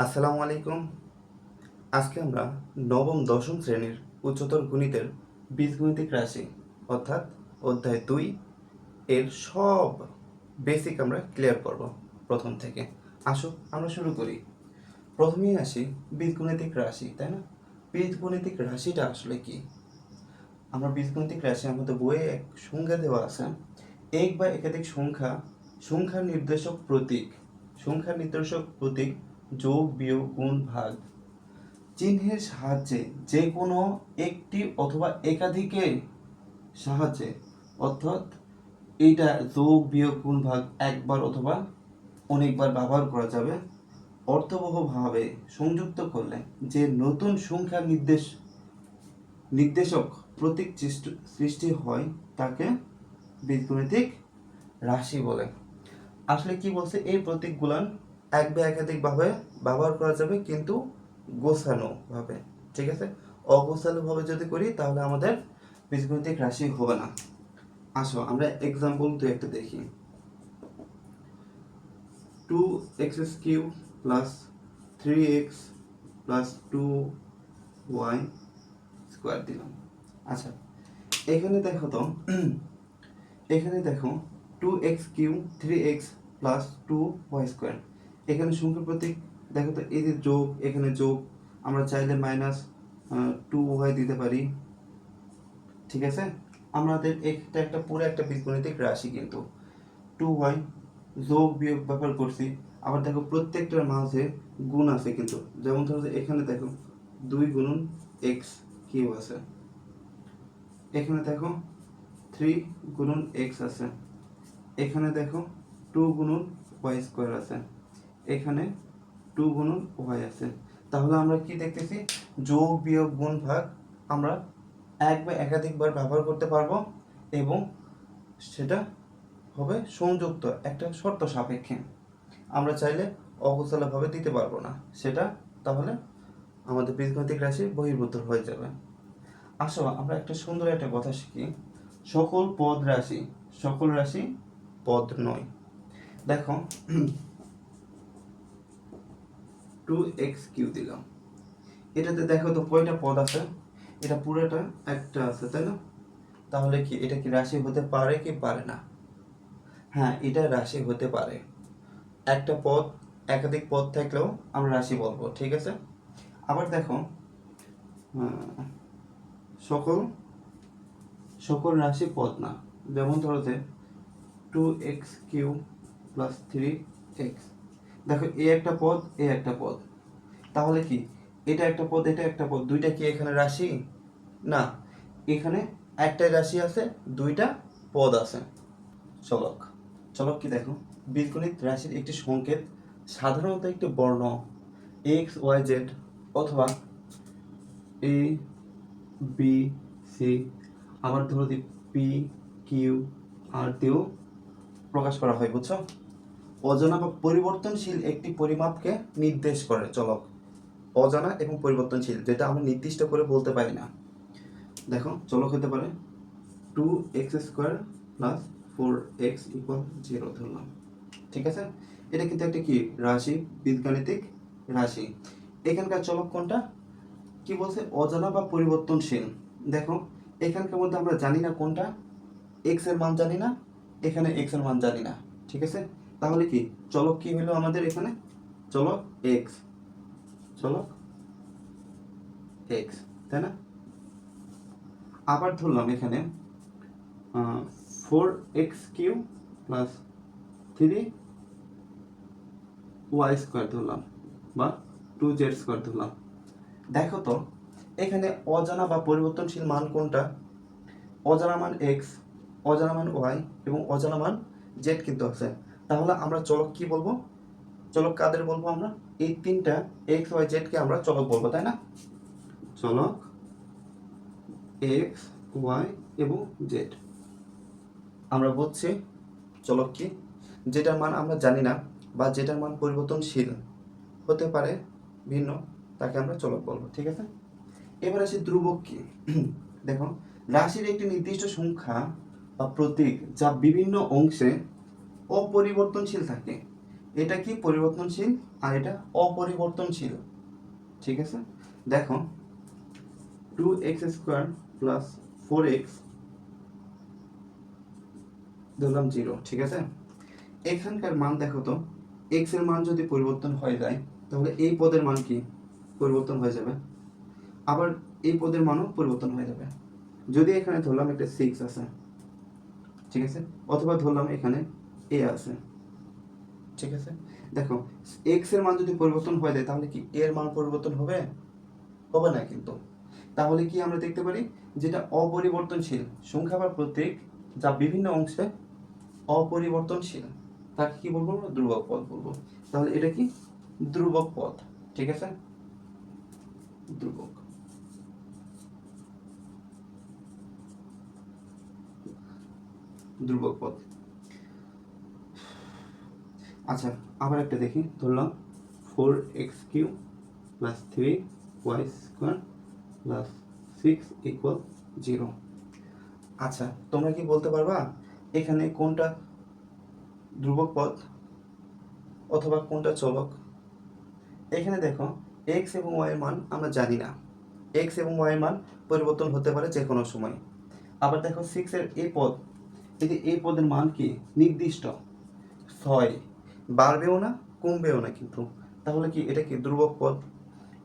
আসসালামু আলাইকুম। আজকে আমরা নবম দশম শ্রেণীর উচ্চতর গণিতের বীজগণিতিক রাশি অর্থাৎ অধ্যায় 2 এর সব বেসিক আমরা ক্লিয়ার করব প্রথম থেকে। আসো আমরা শুরু করি। প্রথমেই আসি বীজগণিতিক রাশি, তাই না? বীজগণিতিক রাশিটা আসলে কি? আমরা বীজগণিতিক রাশি আমাদের বইয়ে এক সংজ্ঞা দেওয়া আছে, এক বা একাধিক সংখ্যার নির্দেশক প্রতীক যোগ বিয়োগ গুণ ভাগ চিহ্নের সাহায্যে যে কোনো একটি অথবা একাধিকের সাহায্যে, অর্থাৎ এইটা যোগ বিয়োগ গুণ ভাগ একবার অথবা অনেকবার ব্যবহার করা যাবে, অর্থবহভাবে সংযুক্ত করলে যে নতুন সংখ্যার নির্দেশক প্রতীক সৃষ্টি হয় তাকে বীজগণিতিক রাশি বলে। আসলে কি বলছে, এই প্রতীকগুলান এক বা একাধিকভাবে ব্যবহার করা যাবে, কিন্তু গোছানো ভাবে, ঠিক আছে? অগোছালো ভাবে যদি করি তাহলে আমাদের বীজগণিতিক রাশি হবে না। আসো আমরা এক্সাম্পল দু একটা দেখি। 2x³ plus 3x plus 2y square দিলাম। আচ্ছা, এখানে দেখো তো, এখানে দেখো 2x³ 3x plus 2y square, এখানে সংখ্যা প্রতীক দেখো তো, এই যে যোগ, এখানে যোগ, আমরা চাইলে মাইনাস 2y দিতে পারি, ঠিক আছে? আমাদের এটা একটা পুরো একটা বীজগণিতিক রাশি, কিন্তু 2y যোগ বিয়োগ ব্যবহার করছি। আবার দেখো প্রত্যেকটার মাঝে গুণ আছে, কিন্তু যেমন ধরো এখানে দেখো 2 গুণন x³ আছে, এখানে দেখো 3 গুণন x আছে, এখানে দেখো 2 গুণন y স্কোয়ার আছে, এখানে 2 গুণন y আছে। তাহলে আমরা কি দেখতেছি, যোগ বিয়োগ গুণ ভাগ আমরা এক বা একাধিকবার ব্যবহার করতে পারবো, এবং সেটা হবে সংযুক্ত একটা শর্ত সাপেক্ষে। আমরা চাইলে অগোছালোভাবে দিতে পারবো না, সেটা তাহলে আমাদের বীজগণিতিক রাশি বহির্ভূত হয়ে যাবে। আসো আমরা একটা সুন্দর একটা কথা শিখি, সকল রাশি পদ নয়। দেখো 2x³ দিলাম, এটাতে দেখো তো কয়টা পদ আছে? এটা পুরোটা একটা আছে, তাই না? তাহলে কি এটা কি রাশি হতে পারে কি পারে না? হ্যাঁ, এটা রাশি হতে পারে। একটা পদ, একাধিক পদ থাকলেও আমরা রাশি বলবো, ঠিক আছে? আবার দেখো সকল রাশি পদ না। যেমন ধরো যে 2x³ প্লাস 3x, দেখো এ একটা পদ, এ একটা পদ, তাহলে কি এটা একটা পদ, এটা একটা পদ, দুইটা কি এখানে রাশি? না, এখানে একটাই রাশি আছে, দুইটা পদ আছে। চলক কি দেখো, বীজগণিত রাশির একটি সংকেত সাধারণত একটি বর্ণ x y z অথবা a b c, আবার ধরো p q r দিয়েও প্রকাশ করা হয়, বুঝছো? অজানা বা পরিবর্তনশীল একটি পরিমাপকে নির্দেশ করে চলক। অজানা এবং পরিবর্তনশীল, যেটা আমরা নির্দিষ্ট করে বলতে পারি না। দেখো চলক হতে পারে 2x² প্লাস 4x = 0 ধরলাম, ঠিক আছে? এটা কিন্তু একটা কি রাশি, বীজগাণিতিক রাশি। এখানকার চলক কোনটা? কি বলছে? অজানা বা পরিবর্তনশীল। দেখো এখানকার মধ্যে আমরা জানি না কোনটা, x এর মান জানি না, এখানে x এর মান জানি না, ঠিক আছে? তাহলে কি চলক কি হলো আমাদের এখানে? চলক x, তাই না? আবার ধরলাম এখানে 4x³ প্লাস 3y² ধরলাম, বা 2z² ধরলাম। দেখো তো এখানে অজানা বা পরিবর্তনশীল মান কোনটা? অজানা মান x, অজানা মান y এবং অজানা মান z কিন্তু আছে। তাহলে আমরা চলক কি বলবো? চলক কাদের বলবো আমরা? এই তিনটা x y z কে আমরা চলক বলবো, তাই না? চলক x y এবং z। আমরা বুঝছি চলক কি, যেটার মান আমরা জানি না বা যেটার মান পরিবর্তনশীল হতে পারে ভিন্ন, তাকে আমরা চলক বলবো, ঠিক আছে? এবার আসি ধ্রুবক কি। দেখো রাশির একটি নির্দিষ্ট সংখ্যা বা প্রতীক যা বিভিন্ন অংশে অপরিবর্তনশীল থাকে, এটা কি পরিবর্তনশীল আর এটা অপরিবর্তনশীল। ঠিক আছে, দেখো 2x² প্লাস 4x ধরলাম 0। ঠিক আছে, এখানকার মান দেখো তো, x এর মান যদি পরিবর্তন হয়ে যায় তাহলে এই পদের মান কি পরিবর্তন হয়ে যাবে, আবার এই পদের মানও পরিবর্তন হয়ে যাবে। যদি এখানে ধরলাম একটা 6 আছে, ঠিক আছে, অথবা ধরলাম এখানে a আছে। ঠিক আছে, দেখো x এর মান যদি পরিবর্তন হয়ে যায় তাহলে কি এর মান পরিবর্তন হবে, হবে না কিন্তু। তাহলে কি আমরা দেখতে পারি, যেটা অপরিবর্তনশীল সংখ্যা বা প্রতীক যা বিভিন্ন অংশে অপরিবর্তনশীল তাকে কি বলবো, ধ্রুবক পদ বলবো। তাহলে এটা কি ধ্রুবক পদ। ঠিক আছে, ধ্রুবক। ধ্রুবক পদ। আচ্ছা, আবার একটা দেখি, ধরলাম 4x³ plus 3y² plus 6 equal 0। আচ্ছা, তোমরা কি বলতে পারবা এখানে কোনটা ধ্রুবক পদ অথবা কোনটা চলক? এখানে দেখো x এবং y এর মান আমরা জানি না, x এবং y এর মান পরিবর্তন হতে পারে যে কোনো সময়। আবার দেখো 6 এর এই পদ, এই পদের মান কি নির্দিষ্ট, 6, বাড়বেও না কমবেও না কিন্তু। তাহলে কি এটা কি ধ্রুবক পদ?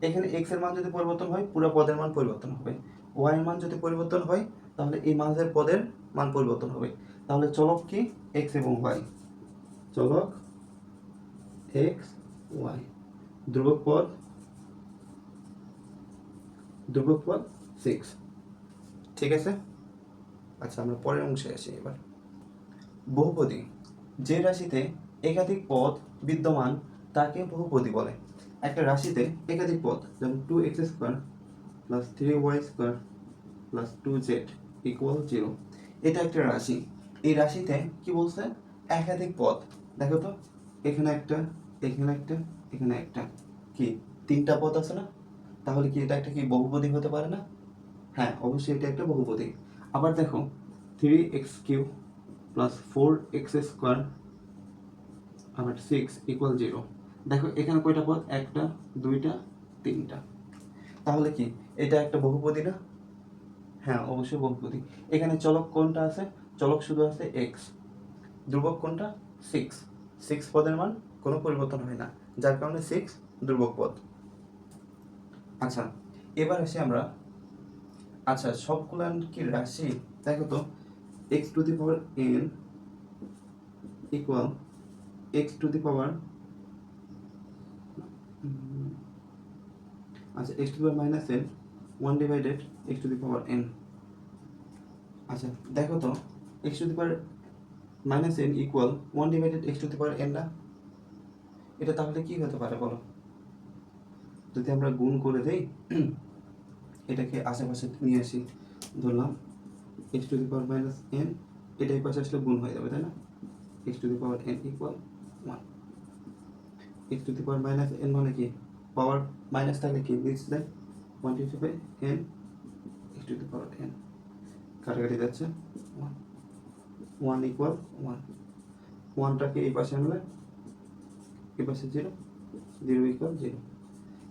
এখানে x এর মান যদি পরিবর্তন হয় পুরো পদের মান পরিবর্তন হবে, y এর মান যদি পরিবর্তন হয় তাহলে এই মাঝের পদের মান পরিবর্তন হবে। তাহলে চলক কি x এবং y, চলক x y, ধ্রুবক পদ 6। ঠিক আছে, আচ্ছা আমরা পরের অংশে আসি এবার। বহুপদী, যে রাশিতে একাধিক পদ বিদ্যমান তাকে বহুপদী বলে। একটা রাশিতে একাধিক পদ, যেমন 2x² plus 3y² plus 2z equal 0, এটা একটা রাশি। এই রাশিতে কি বলছে, একাধিক পদ। দেখো তো এখানে একটা, এখানে একটা, এখানে একটা, কি 3টা পদ আছে না? তাহলে কি এটা একটা কি বহুপদী হতে পারে না? হ্যাঁ, অবশ্যই এটা একটা বহুপদী। আবার দেখো 3x³ প্লাস 4x² আবার 6 ইকুয়াল 0। দেখো এখানে কয়টা পদ, একটা, দুইটা, তিনটা। তাহলে কি এটা একটা বহুপদী না? হ্যাঁ, অবশ্যই বহুপদী। এখানে চলক কোনটা আছে, চলক শুধু আছে x, ধ্রুবক কোনটা 6, 6 পদের মান কোনো পরিবর্তন হয় না, যার কারণে 6 ধ্রুবক পদ। আচ্ছা, এবার আসি আমরা, আচ্ছা সবগুলা কি রাশি, দেখো তো x⁴n ইকুয়াল x⁻, আচ্ছা x⁻n 1 ডিভাইডেড x⁻n। আচ্ছা দেখো তো x⁻n ইকুয়াল 1 ডিভাইডেড x⁻n না? এটা তাহলে কি হতে পারে বলো? যদি আমরা গুণ করে দেই, এটাকে আশেপাশে নিয়ে আসি, ধরলাম x⁻n, এটাই পাশে আসলে গুণ হয়ে যাবে, তাই না? x⁻n equal 1। x⁻n মানে কি, পাওয়ার মাইনাস থাকলে কি নিচ দেয়, 1/n x⁻n, কাটাকাটি যাচ্ছে 1, 1 ইকুয়াল 1, 1টাকে এই পাশে আনলে এই পাশে 0, 0 ইকুয়াল 0।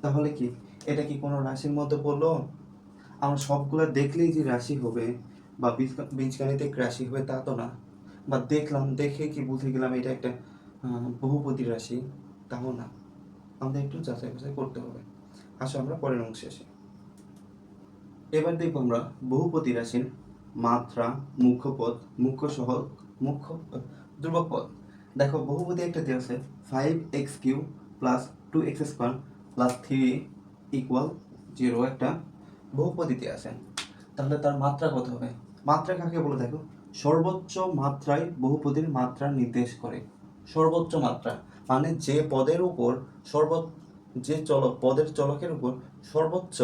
তাহলে কি এটা কি কোনো রাশির মধ্যে পড়লো? আমরা সবগুলো দেখলেই যে রাশি হবে বা বীজগাণিতিক রাশি হবে তা তো না, বা দেখলাম দেখে কি বুঝে গেলাম এটা একটা বহুপদী রাশি, তাও না। আমাদের একটু যাচাই বাছাই করতে হবে। আসো আমরা পরের অংশে আসি। এবার দেখব আমরা বহুপদী রাশির মাত্রা, মুখ্য পদ, মুখ্য সহগ, মুখ্য ধ্রুবক পদ। দেখো বহুপদী একটা দেওয়া আছে 5x³ plus 2x² plus 3 equal 0, একটা বহুপদীতে আছে। তাহলে তার মাত্রা কত হবে? মাত্রা কাকে বলে দেখো, সর্বোচ্চ মাত্রায় বহুপদীর মাত্রা নির্দেশ করে। সর্বোচ্চ মাত্রা মানে যে পদের উপর যে চলক, পদের চলকের উপর সর্বোচ্চ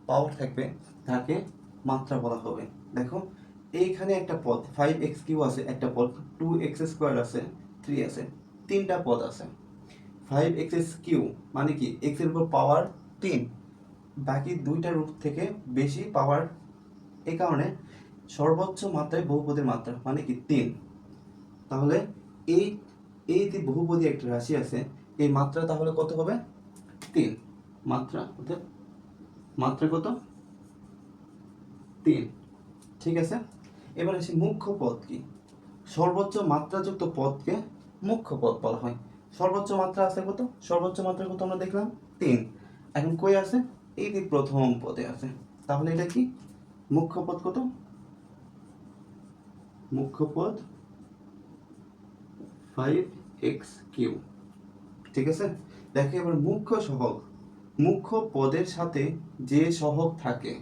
পাওয়ার থাকবে তাকে মাত্রা বলা হবে। দেখো এইখানে একটা পদ 5x³ আছে, একটা পদ 2x² আছে, 3 আছে, 3টা পদ আছে। 5x³ মানে কি x এর উপর পাওয়ার 3, বাকি 2টা রুট থেকে বেশি পাওয়ার, এই কারণে সর্বোচ্চ মাত্রায় বহুপদীর মাত্রা মানে কি 3। তাহলে এই এই যে বহুপদী একটা রাশি আছে, এই মাত্রা তাহলে কত হবে 3 মাত্রা অর্থাৎ মাত্রা কত 3 ঠিক আছে। এবার আসি মুখ্য পদ কি সর্বোচ্চ মাত্রাযুক্ত পদকে মুখ্য পদ বলা হয়। সর্বোচ্চ মাত্রা আছে কত সর্বোচ্চ মাত্রা কত আমরা দেখলাম 3 এখন কই আছে এই যে প্রথম পদে আছে তাহলে এটা কি মুখ্য পদ কত মুখ্য পদ 5x³ ঠিক আছে। দেখো এবার মুখ্য সহগ মুখ্য পদের সাথে যে সহগ থাকে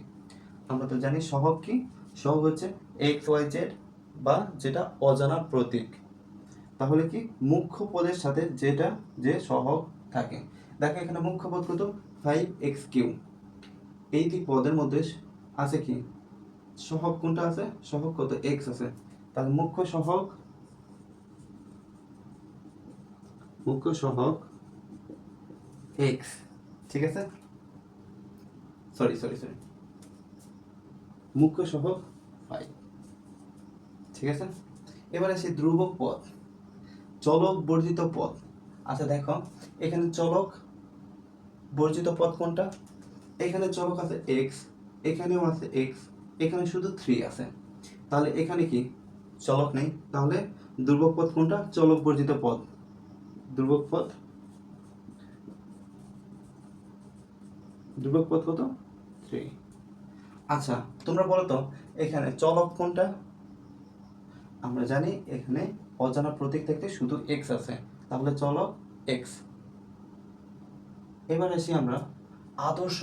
আমরা তো জানি সহগ কি সহগ হচ্ছে xyz বা যেটা অজানা প্রতীক তাহলে কি মুখ্য পদের সাথে যেটা যে সহগ থাকে দেখো এখানে মুখ্য পদ কত 5x³ এই যে পদের মধ্যে আছে কি সহগ কোনটা আছে সহগ কত x আছে তাহলে মুখ্য সহগ x ঠিক আছে সরি মুখ্য সহগ 5 ঠিক আছে। এবার আসি ধ্রুবক পদ চলক বর্জিত পদ আচ্ছা দেখো এখানে চলক বর্জিত পদ কোনটা এখানে চলক আছে x এখানেও আছে x এখানে শুধু 3 আছে তাহলে এখানে কি চলক নেই তাহলে ধ্রুবক পদ কোনটা চলক বর্জিত পদ ধ্রুবক পদ কত 3 আচ্ছা তোমরা বলো তো এখানে চলক কোনটা আমরা জানি এখানে অজানা প্রতীক থাকতে শুধু x আছে তাহলে চলক x। এবার আসি আমরা আদর্শ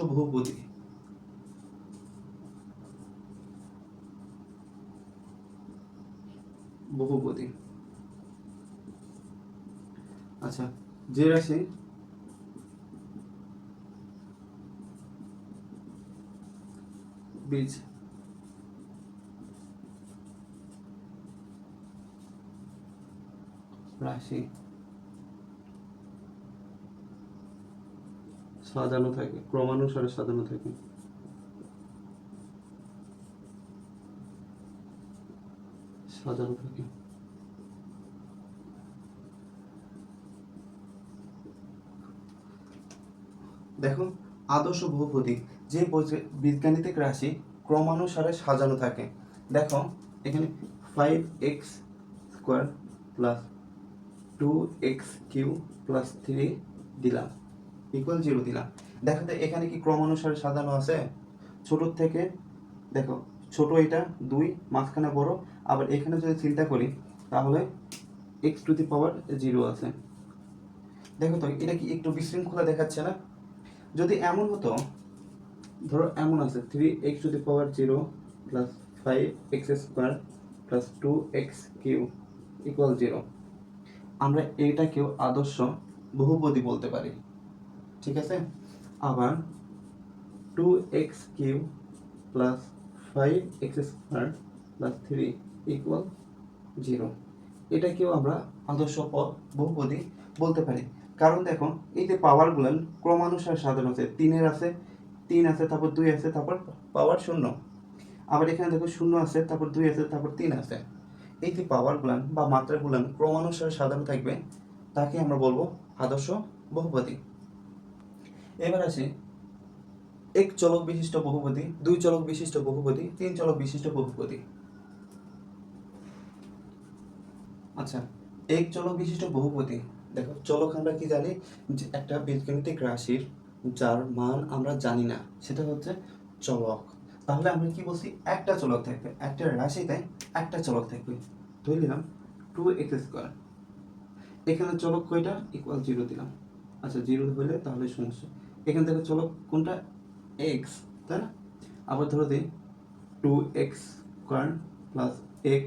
বহুপদী আচ্ছা যে রাশি বীজ রাশি সাজানো থাকে ক্রমানুসারে সাজানো থাকে দেখো আদর্শ বহুপদী যে বীজগাণিতিক রাশি ক্রমানুসারে সাজানো থাকে দেখো এখানে 5x² প্লাস 2x³ প্লাস 3 দিলাম ইকুয়াল 0 দিলাম দেখো তো এখানে কি ক্রমানুসারে সাজানো আছে ছোট থেকে দেখো ছোট এটা 2 মাঝখানে বড় আবার এখানে যদি চিন্তা করি তাহলে x⁴ আছে দেখো তো এটা কি একটু বিশৃঙ্খলা দেখাচ্ছে না যদি এমন হতো ধরো এমন আছে 3x⁴ plus 5x² plus 2x³ equal 0 আমরা এটাকেও আদর্শ বহুপদী বলতে পারি ঠিক আছে। আবার 2x³ plus 5x² plus 3 equal 0 এটাকেও আমরা আদর্শ বহুপদী বলতে পারি কারণ দেখো এই যে পাওয়ারগুলো ক্রমানুসারে সাজানো আছে 3 আছে তারপর 2 আছে তারপর পাওয়ার 0 আবার এখানে দেখো 0 আছে তারপর 2 আছে তারপর 3 আছে এই যে পাওয়ারগুলো বা মাত্রাগুলো ক্রমানুসারে সাজানো থাকবে তাকে আমরা বলবো আদর্শ বহুপদী। এবার আসি এক চলক বিশিষ্ট বহুপদী 2 চলক বিশিষ্ট বহুপদী 3 চলক বিশিষ্ট বহুপদী। আচ্ছা এক চলক বিশিষ্ট বহুপদী দেখো চলক আমরা কি জানি যে একটা বীজগাণিতিক রাশির যার মান আমরা জানি না সেটা হচ্ছে চলক তাহলে আমরা কি বলছি একটা চলক থাকবে একটা রাশিতে একটা চলক থাকবে ধরে নিলাম 2x² এখানে চলক কয়টা ইকুয়াল 0 দিলাম আচ্ছা 0 হলে তাহলে সমস্যা এখান থেকে চলক কোনটা x তাই না আবার ধরো দিই 2x² plus x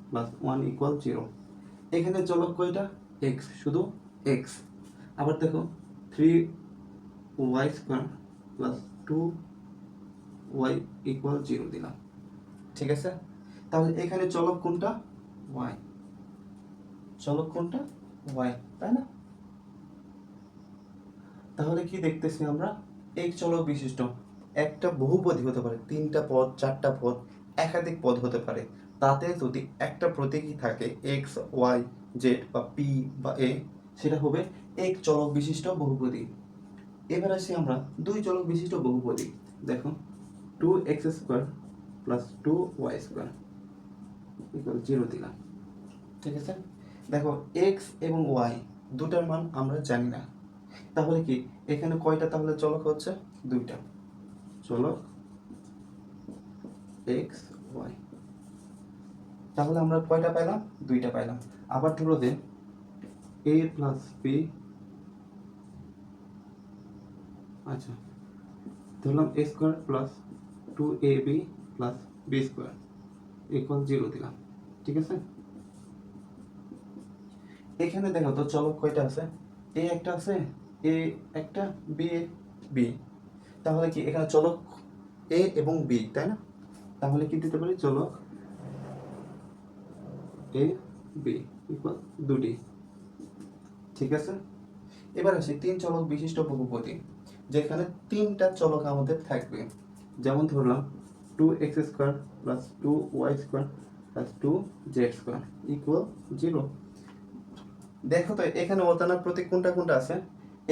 plus 1 equal 0 এখানে চলক কয়টা x শুধু x আবার দেখো 3y² প্লাস 2y ইকুয়াল 0 দিলাম ঠিক আছে তাহলে এখানে চলক কোনটা y তাই না তাহলে কি দেখতেছি আমরা এক চলক বিশিষ্ট একটা বহুপদী হতে পারে 3টা পদ 4টা পদ একাধিক পদ হতে পারে তাতে যদি একটা প্রতীকী থাকে x y z বা p বা a সেটা হবে এক চলক বিশিষ্ট বহুপদী। এবার আসি আমরা দুই চলক বিশিষ্ট বহুপদী। দেখো 2x² প্লাস 2y² ইকুয়াল 0 দিলাম। ঠিক আছে, দেখো x এবং y দুটার মান আমরা জানি না, তাহলে কি এখানে কয়টা তাহলে চলক হচ্ছে? দুইটা চলক x y। তাহলে আমরা কয়টা পাইলাম? দুইটা পাইলাম। আবার ধরো যে a প্লাস b, আচ্ছা ধরলাম a square plus 2ab plus b square equal 0 দিলাম। ঠিক আছে, এখানে দেখো তো চলক কয়টা আছে? a একটা আছে, a একটা, b b, তাহলে কি এখানে চলক a এবং b, তাই না? তাহলে কি দিতে পারি? চলক a b ইকুয়াল দুটি। ঠিক আছে, এবার আসি তিন চলক বিশিষ্ট বহুপদী, যেখানে তিনটা চলক আমাদের থাকবে। যেমন ধরলাম 2x² plus 2y² plus 2z² equal 0। দেখো তো এখানে অজানা প্রতীক কোনটা কোনটা আছে?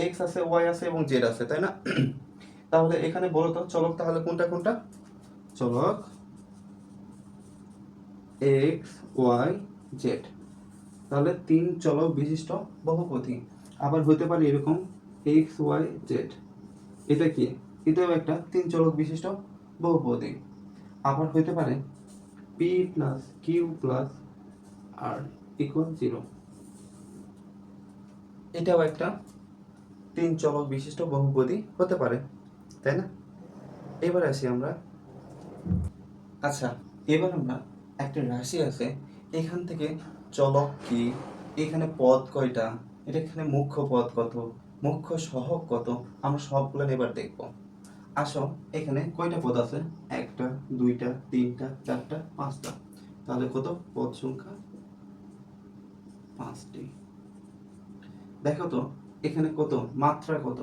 x আছে, y আছে এবং z আছে, তাই না? তাহলে এখানে বলো তো চলক তাহলে কোনটা কোনটা? চলক x y z, তাহলে তিন চলক বিশিষ্ট বহুপদী। আবার হতে পারে এরকম x y z, এটা কি? এটাও একটা তিন চলক বিশিষ্ট বহুপদী। আবার হতে পারে p plus q plus r equal 0, এটাও একটা তিন চলক বিশিষ্ট বহুপদী হতে পারে, তাই না? এবার আসি আমরা, আচ্ছা এবার আমরা একটা রাশি আছে, এখান থেকে চলক কি, এখানে পদ কয়টা, এটা এখানে মুখ্য পদ কত, মুখ্য সহগ কত, আমরা সবগুলো এবার দেখব। আসো এখানে কয়টা পদ আছে? একটা, দুইটা, তিনটা, চারটা, পাঁচটা। তাহলে কত পদ সংখ্যা? 5টি। দেখো তো এখানে কত মাত্রা, কত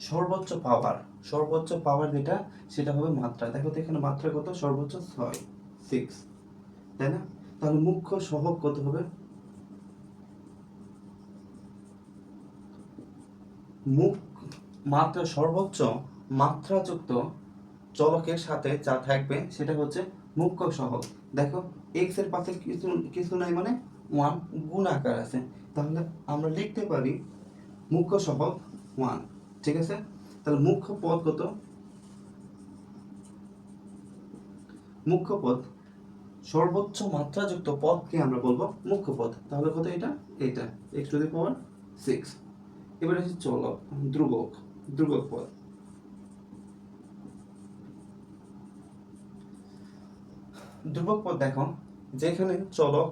সর্বোচ্চ পাওয়ার, সর্বোচ্চ পাওয়ার যেটা সেটা হবে মাত্রা। দেখো তো এখানে মাত্রা কত? সর্বোচ্চ 6, তাই না? তাহলে মুখ্য সহগ কত হবে? মাত্রা সর্বোচ্চ মাত্রাযুক্ত চলকের সাথে যা থাকবে সেটা হচ্ছে মুখ্য সহগ। দেখো x এর পাশে কিছু কিছু নাই, মানে 1 গুণ আকার আছে, তাহলে আমরা লিখতে পারি মুখ্য সহগ 1। ঠিক আছে, তাহলে মুখ্য পদ কত? মুখ্য পদ সর্বোচ্চ মাত্রাযুক্ত পদকে আমরা বলবো মুখ্য পদ। তাহলে কত এটা? এটা x⁶। এবার হচ্ছে চলক ধ্রুবক, ধ্রুবক পদ। ধ্রুবক পদ দেখো যেখানে চলক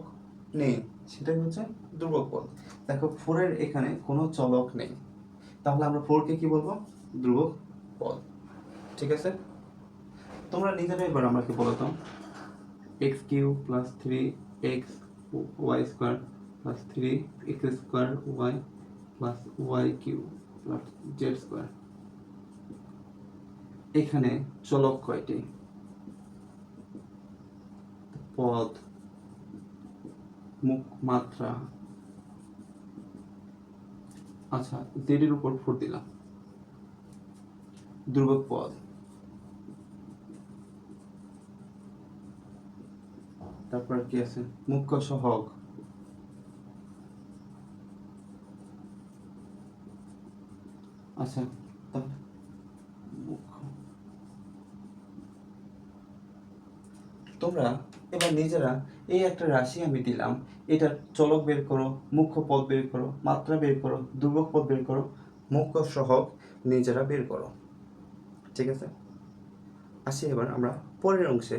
নেই সেটাই হচ্ছে ধ্রুবক পদ। দেখো 4 এর এখানে কোনো চলক নেই, তাহলে আমরা 4 কে কি বলবো? ধ্রুবক পদ। ঠিক আছে, তোমরা নিজেরাই এবার আমাকে বলো তো x³ plus 3xy² plus 3x² plus y³ plus z², এখানে চলক কয়টি? পদ, মাত্রা, আচ্ছা z এর উপর 4 দিলাম, ধ্রুবক পদ। তারপর কি আছে? মুখ্য সহগ, আচ্ছা তোমরা এবার নিজেরা এই একটা রাশি আমি দিলাম, এটার চলক বের করো, মুখ্য পদ বের করো, মাত্রা বের করো, ধ্রুবক পদ বের করো, মুখ্য সহগ নিজেরা বের করো। ঠিক আছে, আসি এবার আমরা পরের অংশে।